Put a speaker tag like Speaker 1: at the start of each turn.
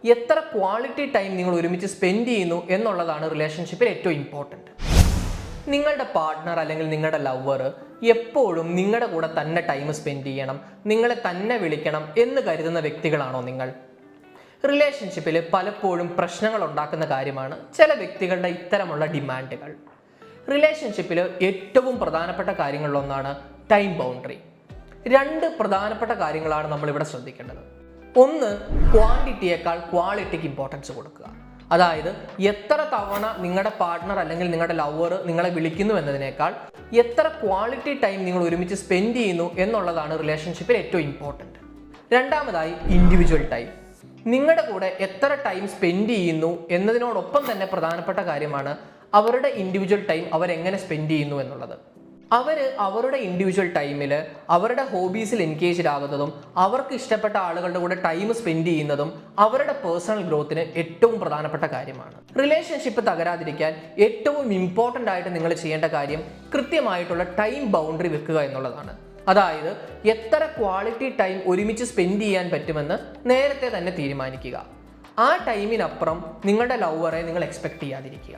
Speaker 1: എത്ര quality time നിങ്ങൾ ഒരുമിച്ച് സ്പെൻഡ് ചെയ്യുന്നു എന്നുള്ളതാണ് റിലേഷൻഷിപ്പിൽ ഏറ്റവും ഇമ്പോർട്ടൻറ്റ്. നിങ്ങളുടെ പാർട്ട്ണർ അല്ലെങ്കിൽ നിങ്ങളുടെ ലവർ എപ്പോഴും നിങ്ങളുടെ കൂടെ തന്നെ ടൈം സ്പെൻഡ് ചെയ്യണം, നിങ്ങളെ തന്നെ വിളിക്കണം എന്ന് കരുതുന്ന വ്യക്തികളാണോ നിങ്ങൾ? റിലേഷൻഷിപ്പിൽ പലപ്പോഴും പ്രശ്നങ്ങൾ ഉണ്ടാക്കുന്ന കാര്യമാണ് ചില വ്യക്തികളുടെ ഇത്തരമുള്ള ഡിമാൻഡുകൾ. റിലേഷൻഷിപ്പിൽ ഏറ്റവും പ്രധാനപ്പെട്ട കാര്യങ്ങളിലൊന്നാണ് ടൈം ബൗണ്ടറി. രണ്ട് പ്രധാനപ്പെട്ട കാര്യങ്ങളാണ് നമ്മളിവിടെ ശ്രദ്ധിക്കേണ്ടത്. ഒന്ന്, ക്വാണ്ടിറ്റിയേക്കാൾ ക്വാളിറ്റിക്ക് ഇമ്പോർട്ടൻസ് കൊടുക്കുക. അതായത് എത്ര തവണ നിങ്ങളുടെ പാർട്ട്ണർ അല്ലെങ്കിൽ നിങ്ങളുടെ ലവർ നിങ്ങളെ വിളിക്കുന്നു എന്നതിനേക്കാൾ എത്ര ക്വാളിറ്റി ടൈം നിങ്ങൾ ഒരുമിച്ച് സ്പെൻഡ് ചെയ്യുന്നു എന്നുള്ളതാണ് റിലേഷൻഷിപ്പിൽ ഏറ്റവും ഇമ്പോർട്ടൻറ്റ്. രണ്ടാമതായി, ഇൻഡിവിജ്വൽ ടൈം. നിങ്ങളുടെ കൂടെ എത്ര ടൈം സ്പെൻഡ് ചെയ്യുന്നു എന്നതിനോടൊപ്പം തന്നെ പ്രധാനപ്പെട്ട കാര്യമാണ് അവരുടെ ഇൻഡിവിജ്വൽ ടൈം അവരെങ്ങനെ സ്പെൻഡ് ചെയ്യുന്നു എന്നുള്ളത്. അവരുടെ ഇൻഡിവിജ്വൽ ടൈമിൽ അവരുടെ ഹോബീസിൽ എൻഗേജ്ഡ് ആകുന്നതും അവർക്ക് ഇഷ്ടപ്പെട്ട ആളുകളുടെ കൂടെ ടൈം സ്പെൻഡ് ചെയ്യുന്നതും അവരുടെ പേഴ്സണൽ ഗ്രോത്തിന് ഏറ്റവും പ്രധാനപ്പെട്ട കാര്യമാണ്. റിലേഷൻഷിപ്പ് തകരാതിരിക്കാൻ ഏറ്റവും ഇമ്പോർട്ടൻ്റ് ആയിട്ട് നിങ്ങൾ ചെയ്യേണ്ട കാര്യം കൃത്യമായിട്ടുള്ള ടൈം ബൗണ്ടറി വെക്കുക എന്നുള്ളതാണ്. അതായത് എത്ര ക്വാളിറ്റി ടൈം ഒരുമിച്ച് സ്പെൻഡ് ചെയ്യാൻ പറ്റുമെന്ന് നേരത്തെ തന്നെ തീരുമാനിക്കുക. ആ ടൈമിനപ്പുറം നിങ്ങളുടെ ലവറെ നിങ്ങൾ എക്സ്പെക്ട് ചെയ്യാതിരിക്കുക.